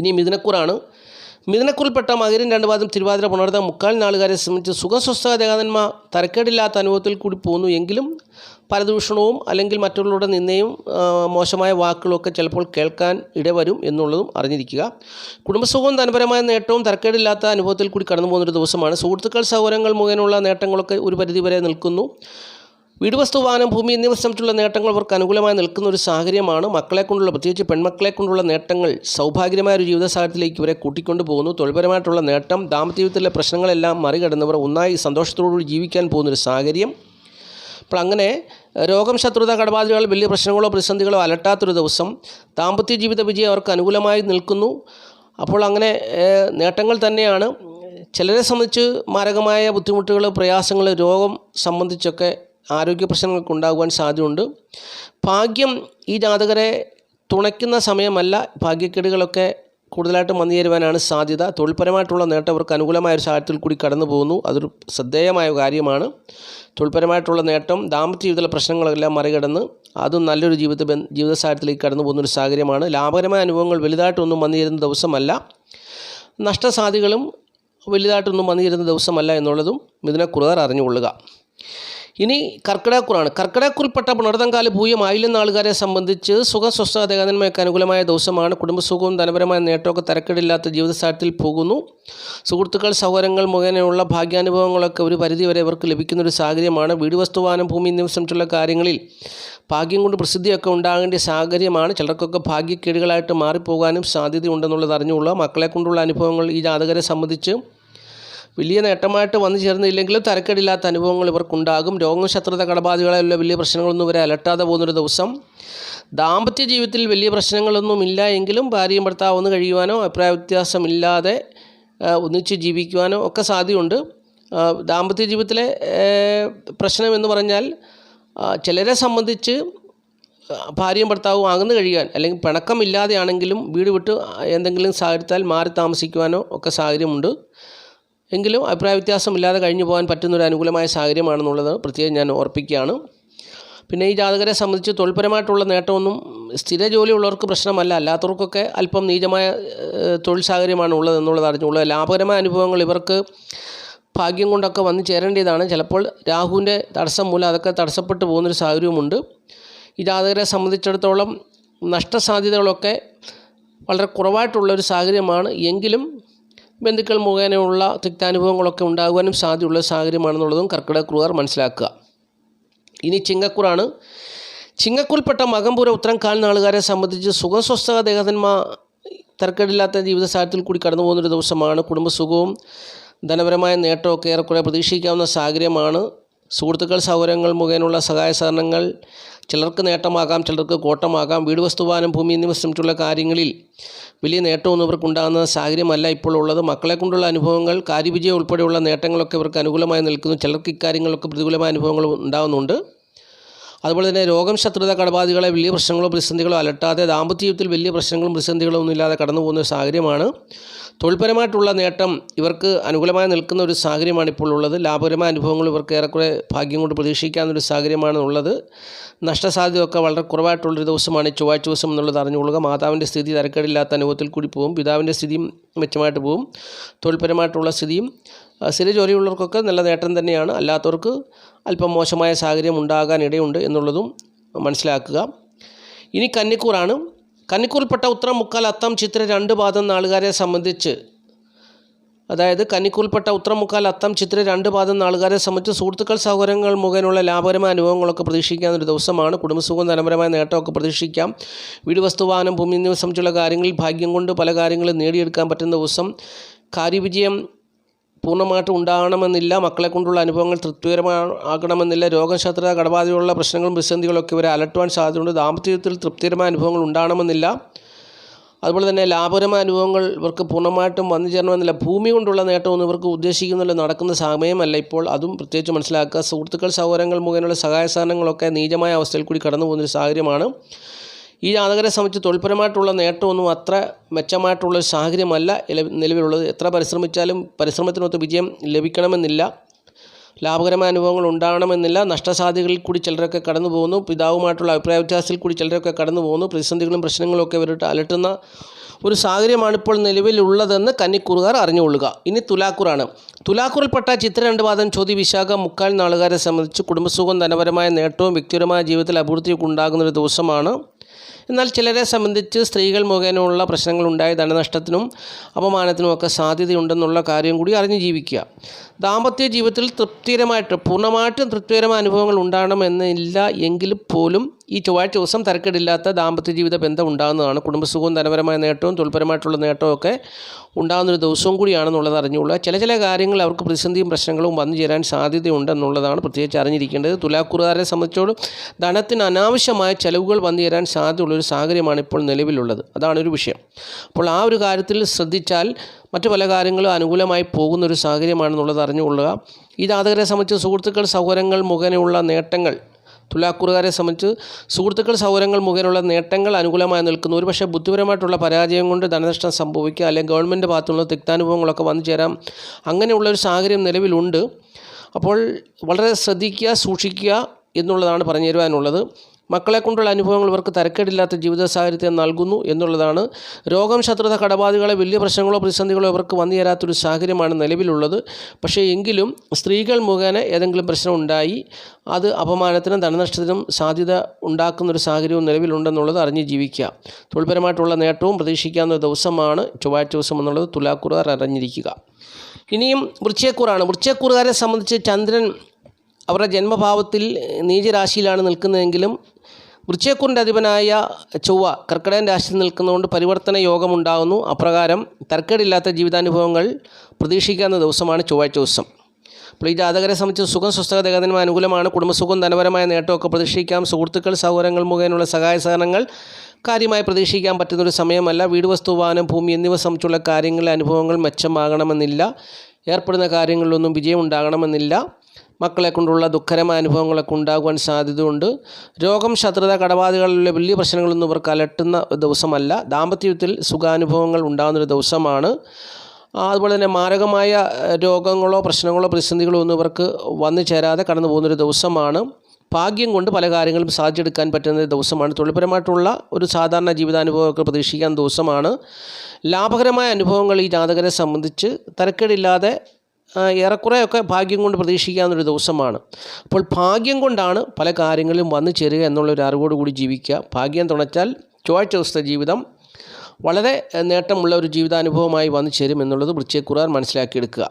ഇനി മിഥുനക്കൂറാണ്. മിഥുനക്കൂറിൽപ്പെട്ട മകരം 2 പാദം, തിരുവാതിര, പുണർതം, മുക്കാൽ നാളുകാരെ സംബന്ധിച്ച് സുഖസ്വസ്ഥ ജഗതന്മ തരക്കേടില്ലാത്ത അനുഭവത്തിൽ കൂടി പോകുന്നു. എങ്കിലും പരദൂഷണവും അല്ലെങ്കിൽ മറ്റുള്ളവരുടെ നിന്നയും മോശമായ വാക്കുകളൊക്കെ ചിലപ്പോൾ കേൾക്കാൻ ഇടവരും എന്നുള്ളതും അറിഞ്ഞിരിക്കുക. കുടുംബസുഖവും ധനപരമായ നേട്ടവും തരക്കേടില്ലാത്ത അനുഭവത്തിൽ കൂടി കടന്നു പോകുന്നൊരു ദിവസമാണ്. സുഹൃത്തുക്കൾ, സൗകര്യങ്ങൾ മുഖേനയുള്ള നേട്ടങ്ങളൊക്കെ ഒരു പരിധിവരെ നിൽക്കുന്നു. വീട്, വസ്തു, വാഹനം, ഭൂമി എന്നിവ സംബന്ധിച്ചുള്ള നേട്ടങ്ങൾ അവർക്ക് അനുകൂലമായി നിൽക്കുന്ന ഒരു സാഹചര്യമാണ്. മക്കളെ കൊണ്ടുള്ള, പ്രത്യേകിച്ച് പെൺമക്കളെ കൊണ്ടുള്ള നേട്ടങ്ങൾ സൗഭാഗ്യമായ ഒരു ജീവിത സാഹചര്യത്തിലേക്ക് ഇവരെ കൂട്ടിക്കൊണ്ടു പോകുന്നു. തൊഴിൽപരമായിട്ടുള്ള നേട്ടം, ദാമ്പത്യ ജീവിതത്തിലെ പ്രശ്നങ്ങളെല്ലാം മറികടന്നവർ ഒന്നായി സന്തോഷത്തോടുകൂടി ജീവിക്കാൻ പോകുന്നൊരു സാഹചര്യം. അപ്പോൾ അങ്ങനെ രോഗം, ശത്രുത, കടബാധ്യതകൾ, വലിയ പ്രശ്നങ്ങളോ പ്രതിസന്ധികളോ അലട്ടാത്തൊരു ദിവസം, ദാമ്പത്യ ജീവിത വിജയം അവർക്ക് അനുകൂലമായി നിൽക്കുന്നു. അപ്പോൾ അങ്ങനെ നേട്ടങ്ങൾ തന്നെയാണ്. ചിലരെ സംബന്ധിച്ച് മാരകമായ ബുദ്ധിമുട്ടുകൾ, പ്രയാസങ്ങൾ, രോഗം സംബന്ധിച്ചൊക്കെ ആരോഗ്യ പ്രശ്നങ്ങൾക്ക് ഉണ്ടാകുവാൻ സാധ്യതയുണ്ട്. ഭാഗ്യം ഈ ജാതകരെ തുണയ്ക്കുന്ന സമയമല്ല. ഭാഗ്യക്കേടുകളൊക്കെ കൂടുതലായിട്ടും വന്നു ചേരുവാനാണ് സാധ്യത. തൊഴിൽപരമായിട്ടുള്ള നേട്ടം അവർക്ക് അനുകൂലമായ ഒരു സാഹചര്യത്തിൽ കൂടി കടന്നു പോകുന്നു. അതൊരു ശ്രദ്ധേയമായ കാര്യമാണ്. തൊഴിൽപരമായിട്ടുള്ള നേട്ടം ദാമ്പത്യ ജീവിതത്തിലെ പ്രശ്നങ്ങളെല്ലാം മറികടന്ന് അതും നല്ലൊരു ജീവിത സാഹചര്യത്തിലേക്ക് കടന്നു പോകുന്നൊരു സാഹചര്യമാണ്. ലാഭകരമായ അനുഭവങ്ങൾ വലുതായിട്ടൊന്നും വന്നു ചേരുന്ന ദിവസമല്ല. നഷ്ടസാധ്യതകളും വലുതായിട്ടൊന്നും വന്നു ചേരുന്ന ദിവസമല്ല എന്നുള്ളതും മിഥുനക്കുറുകാർ അറിഞ്ഞുകൊള്ളുക. ഇനി കർക്കിടകക്കുറാണ്. കർക്കിടകക്കുറിൽപ്പെട്ട പുണർതങ്കാല് പൂയം ആയില്യം നാളുകാരെ സംബന്ധിച്ച് സുഖം, സ്വസ്ഥത, ദേഹനന്മയൊക്കെ അനുകൂലമായ ദിവസമാണ്. കുടുംബസുഖവും ധനപരമായ നേട്ടമൊക്കെ തരക്കേടില്ലാത്ത ജീവിത സാഹചര്യത്തിൽ പോകുന്നു. സുഹൃത്തുക്കൾ, സഹോദരങ്ങൾ മുഖേനയുള്ള ഭാഗ്യാനുഭവങ്ങളൊക്കെ ഒരു പരിധിവരെ ഇവർക്ക് ലഭിക്കുന്നൊരു സാഹചര്യമാണ്. വീട്, വസ്തുവാനം, ഭൂമി എന്നിവ സംബന്ധിച്ചുള്ള കാര്യങ്ങളിൽ ഭാഗ്യം കൊണ്ട് പ്രസിദ്ധിയൊക്കെ ഉണ്ടാകേണ്ട സാഹചര്യമാണ്. ചിലർക്കൊക്കെ ഭാഗ്യക്കേടുകളായിട്ട് മാറിപ്പോകാനും സാധ്യതയുണ്ടെന്നുള്ളത് അറിഞ്ഞുകൊള്ളുക. മക്കളെ കൊണ്ടുള്ള അനുഭവങ്ങൾ ഈ ജാതകരെ സംബന്ധിച്ച് വലിയ നേട്ടമായിട്ട് വന്നു ചേർന്നില്ലെങ്കിലും തരക്കേടില്ലാത്ത അനുഭവങ്ങൾ ഇവർക്കുണ്ടാകും. രോഗം, ശത്രുത, കടബാധ്യതകളെല്ലാം വലിയ പ്രശ്നങ്ങളൊന്നും ഇവരെ അലട്ടാതെ പോകുന്നൊരു ദിവസം. ദാമ്പത്യ ജീവിതത്തിൽ വലിയ പ്രശ്നങ്ങളൊന്നുമില്ല എങ്കിലും ഭാര്യയും ഭർത്താവ് ഒന്ന് കഴിയുവാനോ അഭിപ്രായ വ്യത്യാസമില്ലാതെ ഒന്നിച്ച് ജീവിക്കുവാനോ ഒക്കെ സാധ്യതയുണ്ട്. ദാമ്പത്യ ജീവിതത്തിലെ പ്രശ്നമെന്ന് പറഞ്ഞാൽ ചിലരെ സംബന്ധിച്ച് ഭാര്യയും ഭർത്താവും അകന്നു കഴിയാൻ അല്ലെങ്കിൽ പിണക്കമില്ലാതെയാണെങ്കിലും വീട് വിട്ട് എന്തെങ്കിലും സാഹചര്യത്താൽ മാറി താമസിക്കുവാനോ ഒക്കെ സാഹചര്യമുണ്ട്. എങ്കിലും അഭിപ്രായ വ്യത്യാസമില്ലാതെ കഴിഞ്ഞു പോകാൻ പറ്റുന്നൊരു അനുകൂലമായ സാഹചര്യമാണെന്നുള്ളത് പ്രത്യേകം ഞാൻ ഓർപ്പിക്കുകയാണ്. പിന്നെ ഈ ജാതകരെ സംബന്ധിച്ച് തൊഴിൽപരമായിട്ടുള്ള നേട്ടമൊന്നും സ്ഥിര ജോലിയുള്ളവർക്ക് പ്രശ്നമല്ല. അല്ലാത്തവർക്കൊക്കെ അല്പം നീചമായ തൊഴിൽ സാഹചര്യമാണ് ഉള്ളത് എന്നുള്ളത് അറിഞ്ഞുള്ളത്. ലാഭകരമായ അനുഭവങ്ങൾ ഇവർക്ക് ഭാഗ്യം കൊണ്ടൊക്കെ വന്നു ചേരേണ്ടതാണ്. ചിലപ്പോൾ രാഹുവിൻ്റെ തടസ്സം മൂലം അതൊക്കെ തടസ്സപ്പെട്ടു പോകുന്നൊരു സാഹചര്യവുമുണ്ട്. ഈ ജാതകരെ സംബന്ധിച്ചിടത്തോളം നഷ്ടസാധ്യതകളൊക്കെ വളരെ കുറവായിട്ടുള്ളൊരു സാഹചര്യമാണ്. എങ്കിലും ബന്ധുക്കൾ മുഖേനയുള്ള തിക്താനുഭവങ്ങളൊക്കെ ഉണ്ടാകുവാനും സാധ്യതയുള്ള സാഹചര്യമാണെന്നുള്ളതും കർക്കിടകക്കുറുകാർ മനസ്സിലാക്കുക. ഇനി ചിങ്ങക്കുറാണ്. ചിങ്ങക്കുറിൽപ്പെട്ട മകംപൂര, ഉത്തരം, കാൽ നാളുകാരെ സംബന്ധിച്ച് സുഖം, സ്വസ്ഥത, ദേഹധന്മ തരക്കേടില്ലാത്ത ജീവിത സാഹചര്യത്തിൽ കൂടി കടന്നു പോകുന്നൊരു ദിവസമാണ്. കുടുംബസുഖവും ധനപരമായ നേട്ടമൊക്കെ ഏറെക്കുറെ പ്രതീക്ഷിക്കാവുന്ന സാഹചര്യമാണ്. സുഹൃത്തുക്കൾ, സൗകര്യങ്ങൾ മുഖേനയുള്ള സഹായ സഹകരണങ്ങൾ ചിലർക്ക് നേട്ടമാകാം, ചിലർക്ക് കോട്ടമാകാം. വീട്, വസ്തുവാനം, ഭൂമി എന്നിവ സംബന്ധിച്ചുള്ള കാര്യങ്ങളിൽ വലിയ നേട്ടമൊന്നും ഇവർക്കുണ്ടാകുന്ന സാഹചര്യമല്ല ഇപ്പോൾ ഉള്ളത്. മക്കളെ കൊണ്ടുള്ള അനുഭവങ്ങൾ, കാര്യവിജയം ഉൾപ്പെടെയുള്ള നേട്ടങ്ങളൊക്കെ ഇവർക്ക് അനുകൂലമായി നിൽക്കുന്നു. ചിലർക്ക് ഇക്കാര്യങ്ങളൊക്കെ പ്രതികൂലമായ അനുഭവങ്ങൾ ഉണ്ടാകുന്നുണ്ട്. അതുപോലെ തന്നെ രോഗം, ശത്രുത, കടബാധ്യതകളെ വലിയ പ്രശ്നങ്ങളോ പ്രതിസന്ധികളോ അലട്ടാതെ ദാമ്പത്യ ജീവിതത്തിൽ വലിയ പ്രശ്നങ്ങളും പ്രതിസന്ധികളോ ഒന്നും ഇല്ലാതെ കടന്നു പോകുന്ന സാഹചര്യമാണ്. തൊഴിൽപരമായിട്ടുള്ള നേട്ടം ഇവർക്ക് അനുകൂലമായി നിൽക്കുന്ന ഒരു സാഹചര്യമാണ് ഇപ്പോൾ ഉള്ളത്. ലാഭകരമായ അനുഭവങ്ങൾ ഇവർക്ക് ഏറെക്കുറെ ഭാഗ്യം കൊണ്ട് പ്രതീക്ഷിക്കാവുന്നൊരു സാഹചര്യമാണ് ഉള്ളത്. നഷ്ടസാധ്യതയൊക്കെ വളരെ കുറവായിട്ടുള്ളൊരു ദിവസമാണ് ചൊവ്വാഴ്ച ദിവസം എന്നുള്ളത് അറിഞ്ഞുകൊള്ളുക. മാതാവിൻ്റെ സ്ഥിതി തരക്കേടില്ലാത്ത അനുഭവത്തിൽ കൂടി പോകും. പിതാവിൻ്റെ സ്ഥിതിയും മെച്ചമായിട്ട് പോകും. തൊഴിൽപരമായിട്ടുള്ള സ്ഥിതിയും സ്ഥിര ജോലിയുള്ളവർക്കൊക്കെ നല്ല നേട്ടം തന്നെയാണ്. അല്ലാത്തവർക്ക് അല്പം മോശമായ സാഹചര്യം ഉണ്ടാകാൻ ഇടയുണ്ട് എന്നുള്ളതും മനസ്സിലാക്കുക. ഇനി കന്നിക്കൂറാണ്. കന്നിക്കൂറിൽപ്പെട്ട ഉത്തരം, മുക്കാൽ, അത്തം, ചിത്ര, 2 പാദം നാളുകാരെ സംബന്ധിച്ച്, അതായത് കന്നിക്കൂറിൽപ്പെട്ട ഉത്തരം, മുക്കാൽ, അത്തം, ചിത്ര, 2 പാദം നാളുകാരെ സംബന്ധിച്ച് സുഹൃത്തുക്കൾ, സഹോദരങ്ങൾ മുഖേനയുള്ള ലാഭകരമായ അനുഭവങ്ങളൊക്കെ പ്രതീക്ഷിക്കാവുന്നൊരു ദിവസമാണ്. കുടുംബസുഖവും ധനപരമായ നേട്ടമൊക്കെ പ്രതീക്ഷിക്കാം. വീട്, വസ്തുവാനം, ഭൂമി എന്നിവ സംബന്ധിച്ചുള്ള കാര്യങ്ങളിൽ ഭാഗ്യം കൊണ്ട് പല കാര്യങ്ങളും നേടിയെടുക്കാൻ പറ്റുന്ന ദിവസം. കാര്യവിജയം പൂർണ്ണമായിട്ട് ഉണ്ടാകണമെന്നില്ല. മക്കളെ കൊണ്ടുള്ള അനുഭവങ്ങൾ തൃപ്തികരമാകണമെന്നില്ല. രോഗം, ശത്രുത, കടബാധ്യതയുള്ള പ്രശ്നങ്ങളും പ്രതിസന്ധികളൊക്കെ ഇവരെ അലട്ടുവാൻ സാധ്യതയുണ്ട്. ദാമ്പത്യത്തിൽ തൃപ്തികരമായ അനുഭവങ്ങൾ ഉണ്ടാകണമെന്നില്ല. അതുപോലെ തന്നെ ലാഭകരമായ അനുഭവങ്ങൾ ഇവർക്ക് പൂർണ്ണമായിട്ടും വന്നു ചേരണമെന്നില്ല. ഭൂമി കൊണ്ടുള്ള നേട്ടമൊന്നും ഇവർക്ക് ഉദ്ദേശിക്കുന്നില്ല, നടക്കുന്ന സമയമല്ല ഇപ്പോൾ. അതും പ്രത്യേകിച്ച് മനസ്സിലാക്കുക. സുഹൃത്തുക്കൾ, സഹോദരങ്ങൾ മുഖേനയുള്ള സഹായ സഹകരണങ്ങളൊക്കെ നീചമായ അവസ്ഥയിൽ കൂടി കടന്നു പോകുന്നൊരു സാഹചര്യമാണ്. ഈ ജാതകരെ സംബന്ധിച്ച് തൊഴിൽപരമായിട്ടുള്ള നേട്ടമൊന്നും അത്ര മെച്ചമായിട്ടുള്ളൊരു സാഹചര്യമല്ല നിലവിലുള്ളത്. എത്ര പരിശ്രമിച്ചാലും പരിശ്രമത്തിനൊത്ത് വിജയം ലഭിക്കണമെന്നില്ല. ലാഭകരമായ അനുഭവങ്ങൾ ഉണ്ടാകണമെന്നില്ല. നഷ്ടസാധ്യതകളിൽ കൂടി ചിലരൊക്കെ കടന്നു പോകുന്നു. പിതാവുമായിട്ടുള്ള അഭിപ്രായ വ്യത്യാസത്തിൽ കൂടി ചിലരൊക്കെ കടന്നു പോകുന്നു. പ്രതിസന്ധികളും പ്രശ്നങ്ങളും ഒക്കെ ഇവരുടെ അലട്ടുന്ന ഒരു സാഹചര്യമാണ് ഇപ്പോൾ നിലവിലുള്ളതെന്ന് കന്നിക്കൂറുകാർ അറിഞ്ഞുകൊള്ളുക. ഇനി തുലാക്കൂറാണ്. തുലാക്കൂറിൽപ്പെട്ട ചിത്ര, 2 പാദം, ചോതി, വിശാഖം, മുക്കാൽ നാളുകാരെ സംബന്ധിച്ച് കുടുംബസുഖവും ധനപരമായ നേട്ടവും വ്യക്തിപരമായ ജീവിതത്തിൽ അഭിവൃദ്ധിയൊക്കെ ഉണ്ടാകുന്നൊരു ദിവസമാണ്. എന്നാൽ ചിലരെ സംബന്ധിച്ച് സ്ത്രീകൾ മുഖേനയുള്ള പ്രശ്നങ്ങളുണ്ടായി ധനനഷ്ടത്തിനും അപമാനത്തിനും ഒക്കെ സാധ്യതയുണ്ടെന്നുള്ള കാര്യം കൂടി അറിഞ്ഞു ജീവിക്കുക. ദാമ്പത്യ ജീവിതത്തിൽ പൂർണ്ണമായിട്ടും തൃപ്തികരമായ അനുഭവങ്ങൾ ഉണ്ടാകണമെന്നില്ല എങ്കിൽ പോലും ഈ ചൊവ്വാഴ്ച ദിവസം തരക്കേടില്ലാത്ത ദാമ്പത്യ ജീവിത ബന്ധം ഉണ്ടാകുന്നതാണ്. കുടുംബസുഖവും ധനപരമായ നേട്ടവും തൊഴിൽപരമായിട്ടുള്ള നേട്ടവും ഒക്കെ ഉണ്ടാകുന്നൊരു ദിവസവും കൂടിയാണെന്നുള്ളത് അറിഞ്ഞുകൊള്ളുക. ചില കാര്യങ്ങൾ അവർക്ക് പ്രതിസന്ധിയും പ്രശ്നങ്ങളും വന്നു ചേരാൻ സാധ്യതയുണ്ടെന്നുള്ളതാണ് പ്രത്യേകിച്ച് അറിഞ്ഞിരിക്കേണ്ടത്. തുലാക്കൂറുകാരെ സംബന്ധിച്ചോളം ധനത്തിന് അനാവശ്യമായ ചെലവുകൾ വന്നു ചേരാൻ സാധ്യതയുള്ളൊരു സാഹചര്യമാണ് ഇപ്പോൾ നിലവിലുള്ളത്. അതാണ് ഒരു വിഷയം. അപ്പോൾ ആ ഒരു കാര്യത്തിൽ ശ്രദ്ധിച്ചാൽ മറ്റു പല കാര്യങ്ങളും അനുകൂലമായി പോകുന്നൊരു സാഹചര്യമാണെന്നുള്ളത് അറിഞ്ഞുകൊള്ളുക. ഈ ജാതകരെ സംബന്ധിച്ച് സുഹൃത്തുക്കൾ സൗകര്യങ്ങൾ മുഖേനയുള്ള നേട്ടങ്ങൾ, തുലാക്കൂറുകാരെ സംബന്ധിച്ച് സുഹൃത്തുക്കൾ സൗകര്യങ്ങൾ മുഖേനയുള്ള നേട്ടങ്ങൾ അനുകൂലമായി നിൽക്കുന്നു. ഒരുപക്ഷെ ബുദ്ധിപരമായിട്ടുള്ള പരാജയം കൊണ്ട് ധനനഷ്ടം സംഭവിക്കുക, അല്ലെങ്കിൽ ഗവൺമെൻറ് ഭാഗത്തുള്ള തിക്താനുഭവങ്ങളൊക്കെ വന്നു ചേരാം. അങ്ങനെയുള്ളൊരു സാഹചര്യം നിലവിലുണ്ട്. അപ്പോൾ വളരെ ശ്രദ്ധിക്കുക, സൂക്ഷിക്കുക എന്നുള്ളതാണ് പറഞ്ഞു തരുവാനുള്ളത്. മക്കളെ കൊണ്ടുള്ള അനുഭവങ്ങൾ ഇവർക്ക് തരക്കേടില്ലാത്ത ജീവിത സാഹചര്യത്തെ നൽകുന്നു എന്നുള്ളതാണ്. രോഗം, ശത്രുത, കടബാധകളെ വലിയ പ്രശ്നങ്ങളോ പ്രതിസന്ധികളോ ഇവർക്ക് വന്നു ചേരാത്തൊരു സാഹചര്യമാണ് നിലവിലുള്ളത്. പക്ഷേ എങ്കിലും സ്ത്രീകൾ മുഖേന ഏതെങ്കിലും പ്രശ്നം ഉണ്ടായി അത് അപമാനത്തിനും ധനനഷ്ടത്തിനും സാധ്യത ഉണ്ടാക്കുന്നൊരു സാഹചര്യവും നിലവിലുണ്ടെന്നുള്ളത് അറിഞ്ഞ് ജീവിക്കുക. തൊഴിൽപരമായിട്ടുള്ള നേട്ടവും പ്രതീക്ഷിക്കാവുന്ന ദിവസമാണ് ചൊവ്വാഴ്ച ദിവസം എന്നുള്ളത് തുലാക്കൂറുകാർ അറിഞ്ഞിരിക്കുക. ഇനിയും വൃശ്ചികക്കൂറാണ്. വൃശ്ചികക്കൂറുകാരെ സംബന്ധിച്ച് ചന്ദ്രൻ അവരുടെ ജന്മഭാവത്തിൽ നീചരാശിയിലാണ് നിൽക്കുന്നതെങ്കിലും വൃശ്ചികക്കൂറിൻ്റെ അധിപനായ ചൊവ്വ കർക്കിടകൻ രാശിയിൽ നിൽക്കുന്നതുകൊണ്ട് പരിവർത്തന യോഗമുണ്ടാകുന്നു. അപ്രകാരം തരക്കേടില്ലാത്ത ജീവിതാനുഭവങ്ങൾ പ്രതീക്ഷിക്കാവുന്ന ദിവസമാണ് ചൊവ്വാഴ്ച ദിവസം. അപ്പോൾ ഈ ജാതകരെ സംബന്ധിച്ച് സുഖം, സ്വസ്ഥത, ദേഹത്തിനുമായ അനുകൂലമാണ്. കുടുംബസുഖം, ധനപരമായ നേട്ടമൊക്കെ പ്രതീക്ഷിക്കാം. സുഹൃത്തുക്കൾ സൗകര്യങ്ങൾ മുഖേനയുള്ള സഹായ സഹകരണങ്ങൾ കാര്യമായി പ്രതീക്ഷിക്കാൻ പറ്റുന്നൊരു സമയമല്ല. വീട്, വസ്തു, വാഹനം, ഭൂമി എന്നിവ സംബന്ധിച്ചുള്ള കാര്യങ്ങളിലെ അനുഭവങ്ങൾ മെച്ചമാകണമെന്നില്ല. ഏർപ്പെടുന്ന കാര്യങ്ങളിലൊന്നും വിജയം ഉണ്ടാകണമെന്നില്ല. മക്കളെ കൊണ്ടുള്ള ദുഃഖകരമായ അനുഭവങ്ങളൊക്കെ ഉണ്ടാകുവാൻ സാധ്യതയുണ്ട്. രോഗം, ശത്രുത, കടബാധകളിലെ വലിയ പ്രശ്നങ്ങളൊന്നും ഇവർക്ക് അലട്ടുന്ന ദിവസമല്ല. ദാമ്പത്യത്തിൽ സുഖാനുഭവങ്ങൾ ഉണ്ടാകുന്നൊരു ദിവസമാണ്. അതുപോലെ തന്നെ മാരകമായ രോഗങ്ങളോ പ്രശ്നങ്ങളോ പ്രതിസന്ധികളോ ഒന്നും ഇവർക്ക് വന്നു ചേരാതെ കടന്നു പോകുന്നൊരു ദിവസമാണ്. ഭാഗ്യം കൊണ്ട് പല കാര്യങ്ങളും സാധിച്ചെടുക്കാൻ പറ്റുന്ന ദിവസമാണ്. തൊഴിൽപരമായിട്ടുള്ള ഒരു സാധാരണ ജീവിതാനുഭവമൊക്കെ പ്രതീക്ഷിക്കാൻ ദിവസമാണ്. ലാഭകരമായ അനുഭവങ്ങൾ ഈ ജാതകരെ സംബന്ധിച്ച് തരക്കേടില്ലാതെ ഏറെക്കുറെയൊക്കെ ഭാഗ്യം കൊണ്ട് പ്രതീക്ഷിക്കാവുന്നൊരു ദിവസമാണ്. അപ്പോൾ ഭാഗ്യം കൊണ്ടാണ് പല കാര്യങ്ങളും വന്നു ചേരുക എന്നുള്ളൊരു അറിവോടുകൂടി ജീവിക്കുക. ഭാഗ്യം തുണച്ചാൽ ചൊവ്വാഴ്ച ദിവസത്തെ ജീവിതം വളരെ നേട്ടമുള്ള ഒരു ജീവിതാനുഭവമായി വന്നു ചേരും എന്നുള്ളത് വൃശ്ചികക്കൂറുകാർ മനസ്സിലാക്കിയെടുക്കുക.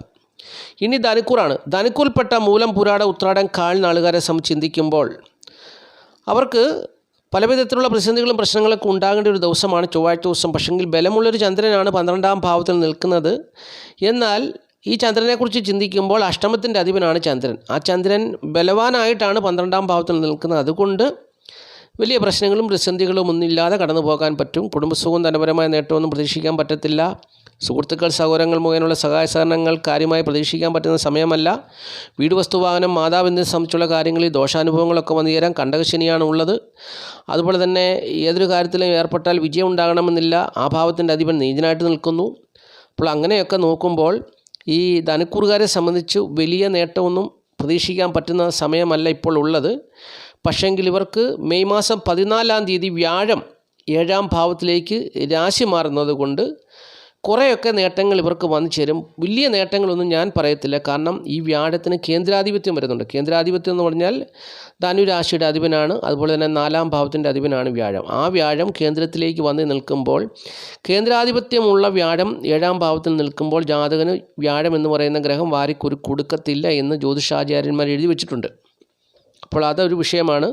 ഇനി ധനുക്കൂറാണ്. ധനുക്കൂറിൽപ്പെട്ട മൂലം, പുരാട, ഉത്രാടം, കാൽ നാളുകാരെ സംബന്ധിച്ച് ചിന്തിക്കുമ്പോൾ അവർക്ക് പലവിധത്തിലുള്ള പ്രതിസന്ധികളും പ്രശ്നങ്ങളൊക്കെ ഉണ്ടാകേണ്ട ഒരു ദിവസമാണ് ചൊവ്വാഴ്ച ദിവസം. പക്ഷെങ്കിൽ ബലമുള്ളൊരു ചന്ദ്രനാണ് 12ാം ഭാവത്തിൽ നിൽക്കുന്നത്. എന്നാൽ ഈ ചന്ദ്രനെക്കുറിച്ച് ചിന്തിക്കുമ്പോൾ അഷ്ടമത്തിൻ്റെ അധിപനാണ് ചന്ദ്രൻ. ആ ചന്ദ്രൻ ബലവാനായിട്ടാണ് 12ാം ഭാവത്തിൽ നിൽക്കുന്നത്. അതുകൊണ്ട് വലിയ പ്രശ്നങ്ങളും പ്രതിസന്ധികളും ഒന്നുമില്ലാതെ കടന്നു പോകാൻ പറ്റും. കുടുംബസുഖവും ധനപരമായ നേട്ടമൊന്നും പ്രതീക്ഷിക്കാൻ പറ്റത്തില്ല. സുഹൃത്തുക്കൾ സൗകര്യങ്ങൾ മുഖേനയുള്ള സഹായ സഹകരണങ്ങൾ കാര്യമായി പ്രതീക്ഷിക്കാൻ പറ്റുന്ന സമയമല്ല. വീട്, വസ്തു, വാഹനം, മാതാവ് എന്നിവ സംബന്ധിച്ചുള്ള കാര്യങ്ങളിൽ ദോഷാനുഭവങ്ങളൊക്കെ വന്നു ചേരാൻ കണ്ടകശനിയാണ് ഉള്ളത്. അതുപോലെ തന്നെ ഏതൊരു കാര്യത്തിലും ഏർപ്പെട്ടാൽ വിജയം ഉണ്ടാകണമെന്നില്ല. ആ ഭാവത്തിൻ്റെ അധിപൻ നീചനായിട്ട് നിൽക്കുന്നു. അപ്പോൾ അങ്ങനെയൊക്കെ നോക്കുമ്പോൾ ഈ ധനുക്കൂറുകാരെ സംബന്ധിച്ച് വലിയ നേട്ടമൊന്നും പ്രതീക്ഷിക്കാൻ പറ്റുന്ന സമയമല്ല ഇപ്പോൾ ഉള്ളത്. പക്ഷേങ്കിൽ ഇവർക്ക് മെയ് മാസം 14-ാം തീയതി വ്യാഴം 7ാം ഭാവത്തിലേക്ക് രാശി മാറുന്നത് കൊണ്ട് കുറേയൊക്കെ നേട്ടങ്ങൾ ഇവർക്ക് വന്നു ചേരും. വലിയ നേട്ടങ്ങളൊന്നും ഞാൻ പറയത്തില്ല. കാരണം ഈ വ്യാഴത്തിന് കേന്ദ്രാധിപത്യം വരുന്നുണ്ട്. കേന്ദ്രാധിപത്യം എന്ന് പറഞ്ഞാൽ ധനുരാശിയുടെ അധിപനാണ്. അതുപോലെ തന്നെ 4ാം ഭാവത്തിൻ്റെ അധിപനാണ് വ്യാഴം. ആ വ്യാഴം കേന്ദ്രത്തിലേക്ക് വന്ന് നിൽക്കുമ്പോൾ, കേന്ദ്രാധിപത്യമുള്ള വ്യാഴം 7ാം ഭാവത്തിൽ നിൽക്കുമ്പോൾ ജാതകന് വ്യാഴം എന്ന് പറയുന്ന ഗ്രഹം വാരിക്കൊരു കൊടുക്കത്തില്ല എന്ന് ജ്യോതിഷാചാര്യന്മാർ എഴുതി വെച്ചിട്ടുണ്ട്. അപ്പോൾ അതൊരു വിഷയമാണ്.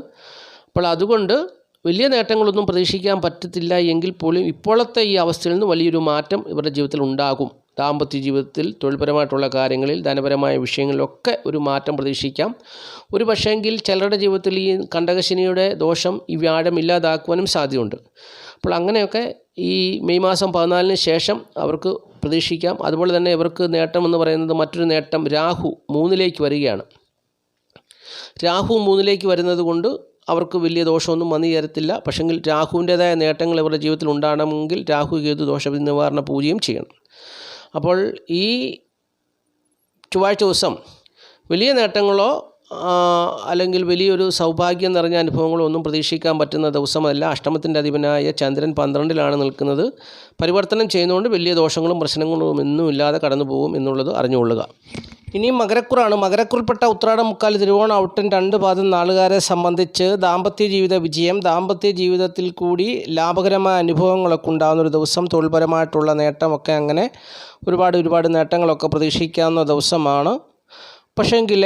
അപ്പോൾ അതുകൊണ്ട് വലിയ നേട്ടങ്ങളൊന്നും പ്രതീക്ഷിക്കാൻ പറ്റത്തില്ല. എങ്കിൽ പോലും ഇപ്പോഴത്തെ ഈ അവസ്ഥയിൽ നിന്ന് വലിയൊരു മാറ്റം ഇവരുടെ ജീവിതത്തിൽ ഉണ്ടാകും. ദാമ്പത്യ ജീവിതത്തിൽ, തൊഴിൽപരമായിട്ടുള്ള കാര്യങ്ങളിൽ, ധനപരമായ വിഷയങ്ങളിലൊക്കെ ഒരു മാറ്റം പ്രതീക്ഷിക്കാം. ഒരു പക്ഷേങ്കിൽ ചിലരുടെ ജീവിതത്തിൽ ഈ കണ്ടകശനിയുടെ ദോഷം ഈ വ്യാഴം ഇല്ലാതാക്കുവാനും സാധ്യതയുണ്ട്. അപ്പോൾ അങ്ങനെയൊക്കെ ഈ മെയ് മാസം 14-ന് ശേഷം അവർക്ക് പ്രതീക്ഷിക്കാം. അതുപോലെ തന്നെ ഇവർക്ക് നേട്ടം എന്ന് പറയുന്നത് മറ്റൊരു നേട്ടം, രാഹു 3-ലേക്ക് വരികയാണ്. രാഹു 3-ലേക്ക് വരുന്നത് കൊണ്ട് അവർക്ക് വലിയ ദോഷമൊന്നും വന്നു ചേരത്തില്ല. പക്ഷെങ്കിൽ രാഹുവിൻ്റേതായ നേട്ടങ്ങൾ ഇവരുടെ ജീവിതത്തിൽ ഉണ്ടാകണമെങ്കിൽ രാഹു കേതു ദോഷ നിവാരണ പൂജയും ചെയ്യണം. അപ്പോൾ ഈ ചൊവ്വാഴ്ച ദിവസം വലിയ നേട്ടങ്ങളോ അല്ലെങ്കിൽ വലിയൊരു സൗഭാഗ്യം നിറഞ്ഞ അനുഭവങ്ങളോ ഒന്നും പ്രതീക്ഷിക്കാൻ പറ്റുന്ന ദിവസമല്ല. അഷ്ടമത്തിൻ്റെ അധിപനായ ചന്ദ്രൻ 12-ലാണ് നിൽക്കുന്നത്. പരിവർത്തനം ചെയ്യുന്നതുകൊണ്ട് വലിയ ദോഷങ്ങളും പ്രശ്നങ്ങളും ഒന്നും ഇല്ലാതെ കടന്നു പോകും എന്നുള്ളത് അറിഞ്ഞുകൊള്ളുക. ഇനി മകരക്കൂറാണ്. മകരക്കൂറിൽപ്പെട്ട ഉത്രാടം, മുക്കാൽ, തിരുവോണം, ഔട്ടൻ 2 പാദം നാളുകാരെ സംബന്ധിച്ച് ദാമ്പത്യ ജീവിത വിജയം, ദാമ്പത്യ ജീവിതത്തിൽ കൂടി ലാഭകരമായ അനുഭവങ്ങളൊക്കെ ഉണ്ടാകുന്നൊരു ദിവസം. തൊഴിൽപരമായിട്ടുള്ള നേട്ടമൊക്കെ അങ്ങനെ ഒരുപാട് നേട്ടങ്ങളൊക്കെ പ്രതീക്ഷിക്കാവുന്ന ദിവസമാണ്. പക്ഷേങ്കിൽ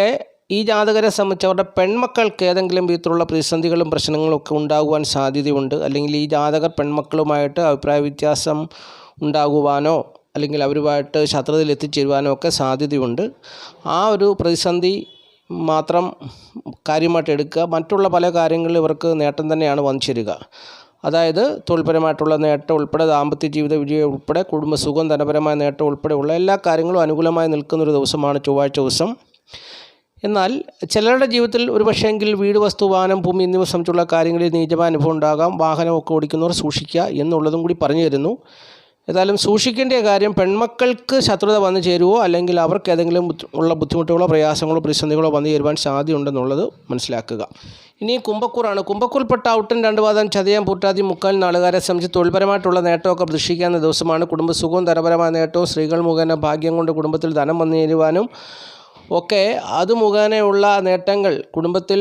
ഈ ജാതകരെ സംബന്ധിച്ച് അവരുടെ പെൺമക്കൾക്ക് ഏതെങ്കിലും വിധത്തിലുള്ള പ്രതിസന്ധികളും പ്രശ്നങ്ങളും ഒക്കെ ഉണ്ടാകുവാൻ സാധ്യതയുണ്ട്. അല്ലെങ്കിൽ ഈ ജാതകർ പെൺമക്കളുമായിട്ട് അഭിപ്രായ വ്യത്യാസം ഉണ്ടാകുവാനോ അല്ലെങ്കിൽ അവരുമായിട്ട് ശത്രുതയിൽ എത്തിച്ചേരുവാനോ ഒക്കെ സാധ്യതയുണ്ട്. ആ ഒരു പ്രതിസന്ധി മാത്രം കാര്യമായിട്ട് എടുക്കുക. മറ്റുള്ള പല കാര്യങ്ങളിലും ഇവർക്ക് നേട്ടം തന്നെയാണ് വന്നു ചേരുക. അതായത് തൊഴിൽപരമായിട്ടുള്ള നേട്ടം ഉൾപ്പെടെ, ദാമ്പത്യ ജീവിത വിജയം ഉൾപ്പെടെ, കുടുംബസുഖം, ധനപരമായ നേട്ടം ഉൾപ്പെടെയുള്ള എല്ലാ കാര്യങ്ങളും അനുകൂലമായി നിൽക്കുന്നൊരു ദിവസമാണ് ചൊവ്വാഴ്ച ദിവസം. എന്നാൽ ചിലരുടെ ജീവിതത്തിൽ ഒരു പക്ഷേങ്കിൽ വീട്, വസ്തു, വാഹനം, ഭൂമി എന്നിവ സംബന്ധിച്ചുള്ള കാര്യങ്ങളിൽ നീചമായ അനുഭവം ഉണ്ടാകാം. വാഹനമൊക്കെ ഓടിക്കുന്നവർ സൂക്ഷിക്കുക എന്നുള്ളതും കൂടി പറഞ്ഞു തരുന്നു. ഏതായാലും സൂക്ഷിക്കേണ്ട കാര്യം, പെൺമക്കൾക്ക് ശത്രുത വന്നു ചേരുവോ അല്ലെങ്കിൽ അവർക്ക് ഏതെങ്കിലും ഉള്ള ബുദ്ധിമുട്ടുകളോ പ്രയാസങ്ങളോ പ്രതിസന്ധികളോ വന്നു ചേരുവാൻ സാധ്യതയുണ്ടെന്നുള്ളത് മനസ്സിലാക്കുക. ഇനി കുംഭക്കൂറാണ്. കുംഭക്കൂറിൽപ്പെട്ട ഔട്ടൻ, 2 പാദം, ചതയം, പൂട്ടാതി, മുക്കാൽ നാളുകാരെ സംബന്ധിച്ച് തൊഴിൽപരമായിട്ടുള്ള നേട്ടമൊക്കെ പ്രതീക്ഷിക്കാവുന്ന ദിവസമാണ്. കുടുംബസുഖവും ധനപരമായ നേട്ടവും, സ്ത്രീകൾ മുഖേന ഭാഗ്യം കൊണ്ട് കുടുംബത്തിൽ ധനം വന്നു ചേരുവാനും ഒക്കെ അത് മുഖേനയുള്ള നേട്ടങ്ങൾ, കുടുംബത്തിൽ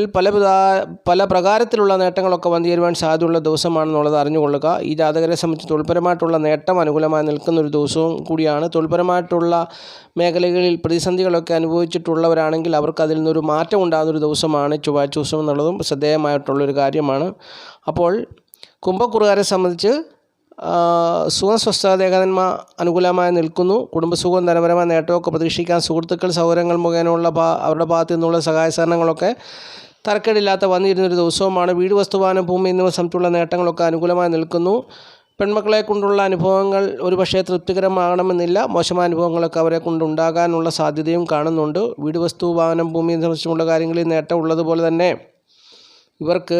പല പ്രകാരത്തിലുള്ള നേട്ടങ്ങളൊക്കെ വന്നു ചേരുവാൻ സാധ്യതയുള്ള ദിവസമാണെന്നുള്ളത് അറിഞ്ഞുകൊള്ളുക. ഈ ജാതകരെ സംബന്ധിച്ച് തൊഴിൽപരമായിട്ടുള്ള നേട്ടം അനുകൂലമായി നിൽക്കുന്നൊരു ദിവസവും കൂടിയാണ്. തൊഴിൽപരമായിട്ടുള്ള മേഖലകളിൽ പ്രതിസന്ധികളൊക്കെ അനുഭവിച്ചിട്ടുള്ളവരാണെങ്കിൽ അവർക്ക് അതിൽ നിന്നൊരു മാറ്റം ഉണ്ടാകുന്നൊരു ദിവസമാണ് ചൊവ്വാഴ്ച ദിവസം എന്നുള്ളതും ശ്രദ്ധേയമായിട്ടുള്ളൊരു കാര്യമാണ്. അപ്പോൾ കുംഭക്കൂറുകാരെ സംബന്ധിച്ച് സുഖം, സ്വസ്ഥത, ഏകാന്തന്മ അനുകൂലമായി നിൽക്കുന്നു. കുടുംബസുഖം, ധനപരമായ നേട്ടമൊക്കെ പ്രതീക്ഷിക്കാൻ സുഹൃത്തുക്കൾ, സൗകര്യങ്ങൾ മുഖേനയുള്ള അവരുടെ ഭാഗത്തു നിന്നുള്ള സഹായ സഹകരണങ്ങളൊക്കെ തരക്കേടില്ലാത്ത വന്നിരുന്നൊരു ദിവസവുമാണ്. വീട്, വസ്തുവാഹനം, ഭൂമി എന്നിവ സംബന്ധിച്ചുള്ള നേട്ടങ്ങളൊക്കെ അനുകൂലമായി നിൽക്കുന്നു. പെൺമക്കളെ കൊണ്ടുള്ള അനുഭവങ്ങൾ ഒരു പക്ഷേ തൃപ്തികരമാകണമെന്നില്ല. മോശമായ അനുഭവങ്ങളൊക്കെ അവരെ കൊണ്ടുണ്ടാകാനുള്ള സാധ്യതയും കാണുന്നുണ്ട്. വീട്, വസ്തു, വാഹനം, ഭൂമി സംബന്ധിച്ചുള്ള കാര്യങ്ങളിൽ നേട്ടം ഉള്ളതുപോലെ തന്നെ ഇവർക്ക്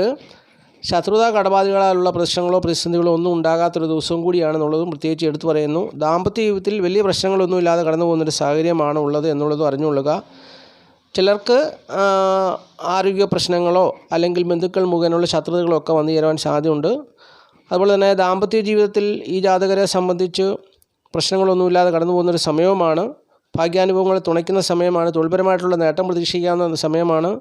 ശത്രുതാ കടബാധികളാലുള്ള പ്രശ്നങ്ങളോ പ്രതിസന്ധികളോ ഒന്നും ഉണ്ടാകാത്തൊരു ദിവസവും കൂടിയാണെന്നുള്ളതും പ്രത്യേകിച്ച് എടുത്തു പറയുന്നു. ദാമ്പത്യ ജീവിതത്തിൽ വലിയ പ്രശ്നങ്ങളൊന്നും ഇല്ലാതെ കടന്നു പോകുന്നൊരു സാഹചര്യമാണ് ഉള്ളത് എന്നുള്ളതും അറിഞ്ഞുകൊള്ളുക. ചിലർക്ക് ആരോഗ്യ പ്രശ്നങ്ങളോ അല്ലെങ്കിൽ ബന്ധുക്കൾ മുഖേനയുള്ള ശത്രുതകളോ ഒക്കെ വന്നു ചേരാൻ സാധ്യതയുണ്ട്. അതുപോലെ തന്നെ ദാമ്പത്യ ജീവിതത്തിൽ ഈ ജാതകരെ സംബന്ധിച്ച് പ്രശ്നങ്ങളൊന്നുമില്ലാതെ കടന്നു പോകുന്നൊരു സമയവുമാണ്. ഭാഗ്യാനുഭവങ്ങളെ തുണയ്ക്കുന്ന സമയമാണ്. തൊഴിൽപരമായിട്ടുള്ള നേട്ടം പ്രതീക്ഷിക്കാവുന്ന സമയമാണ്.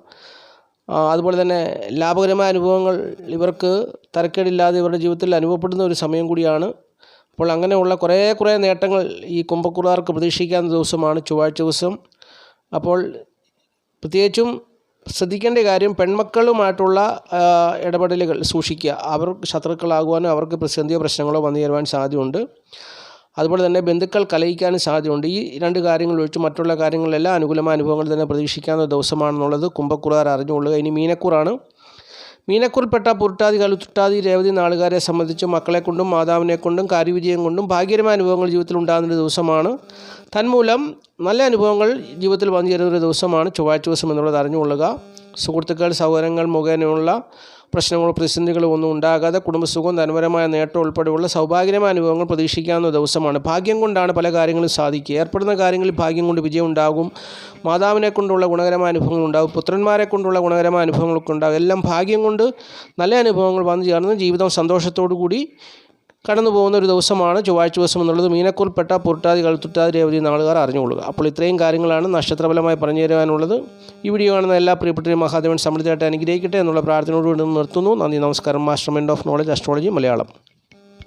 അതുപോലെ തന്നെ ലാഭകരമായ അനുഭവങ്ങൾ ഇവർക്ക് തരക്കേടില്ലാതെ ഇവരുടെ ജീവിതത്തിൽ അനുഭവപ്പെടുന്ന ഒരു സമയം കൂടിയാണ്. അപ്പോൾ അങ്ങനെയുള്ള കുറേ നേട്ടങ്ങൾ ഈ കുംഭക്കൂറുകാർക്ക് പ്രതീക്ഷിക്കാവുന്ന ദിവസമാണ് ചൊവ്വാഴ്ച ദിവസം. അപ്പോൾ പ്രത്യേകിച്ചും ശ്രദ്ധിക്കേണ്ട കാര്യം, പെൺമക്കളുമായിട്ടുള്ള ഇടപെടലുകൾ സൂക്ഷിക്കുക. അവർ ശത്രുക്കളാകുവാനോ അവർക്ക് പ്രതിസന്ധിയോ പ്രശ്നങ്ങളോ വന്നു ചേരുവാൻ സാധ്യതയുണ്ട്. അതുപോലെ തന്നെ ബന്ധുക്കൾ കലഹിക്കാനും സാധ്യതയുണ്ട്. ഈ 2 കാര്യങ്ങൾ ഒഴിച്ച് മറ്റുള്ള കാര്യങ്ങളിലെല്ലാം അനുകൂലമായ അനുഭവങ്ങൾ തന്നെ പ്രതീക്ഷിക്കാവുന്ന ദിവസമാണെന്നുള്ളത് കുംഭക്കൂറുകാർ അറിഞ്ഞുകൊള്ളുക. ഇനി മീനക്കൂറാണ്. മീനക്കൂറിൽപ്പെട്ട പുരുട്ടാതി, കലുത്തുട്ടാതി, രേവതി നാളുകാരെ സംബന്ധിച്ച് മക്കളെ കൊണ്ടും മാതാവിനെ കൊണ്ടും കാര്യവിജയം കൊണ്ടും ഭാഗ്യകരമായ അനുഭവങ്ങൾ ജീവിതത്തിൽ ഉണ്ടാകുന്നൊരു ദിവസമാണ്. തന്മൂലം നല്ല അനുഭവങ്ങൾ ജീവിതത്തിൽ വന്നു ചേരുന്നൊരു ദിവസമാണ് ചൊവ്വാഴ്ച ദിവസം എന്നുള്ളത് അറിഞ്ഞുകൊള്ളുക. സുഹൃത്തുക്കൾ, സൗകര്യങ്ങൾ മുഖേനയുള്ള പ്രശ്നങ്ങളോ പ്രതിസന്ധികളോ ഒന്നും ഉണ്ടാകാതെ കുടുംബസുഖം, ധനപരമായ നേട്ടം ഉൾപ്പെടെയുള്ള സൗഭാഗ്യമായ അനുഭവങ്ങൾ പ്രതീക്ഷിക്കാവുന്ന ദിവസമാണ്. ഭാഗ്യം കൊണ്ടാണ് പല കാര്യങ്ങളും സാധിക്കുക. ഏർപ്പെടുന്ന കാര്യങ്ങളിൽ ഭാഗ്യം കൊണ്ട് വിജയം ഉണ്ടാകും. മാതാവിനെ കൊണ്ടുള്ള ഗുണകരമായ അനുഭവങ്ങൾ ഉണ്ടാകും. പുത്രന്മാരെ കൊണ്ടുള്ള ഗുണകരമായ അനുഭവങ്ങളൊക്കെ ഉണ്ടാകും. എല്ലാം ഭാഗ്യം കൊണ്ട് നല്ല അനുഭവങ്ങൾ വന്നു ചേർന്ന് ജീവിതം സന്തോഷത്തോടു കൂടി കടന്നു പോകുന്ന ഒരു ദിവസമാണ് ചൊവ്വാഴ്ച ദിവസം എന്നുള്ളത് മീനക്കൂറിൽപ്പെട്ട പുരുട്ടാതി, കലുത്തുട്ടാതി, രേവതി നാളുകാർ അറിഞ്ഞുകൊള്ളുക. അപ്പോൾ ഇത്രയും കാര്യങ്ങളാണ് നക്ഷത്രഫലമായി പറഞ്ഞു തരുവാനുള്ളത്. ഈ വീഡിയോ കാണുന്ന എല്ലാ പ്രിയപ്പെട്ടവരും മഹാദേവൻ സമൃദ്ധിയായിട്ട് അനുഗ്രഹിക്കട്ടെ എന്നുള്ള പ്രാർത്ഥനയോടുകൂടി നിർത്തുന്നു. നന്ദി, നമസ്കാരം. മാസ്റ്റർമെൻറ്റ് ഓഫ് നോളജ് അസ്ട്രോളജി മലയാളം.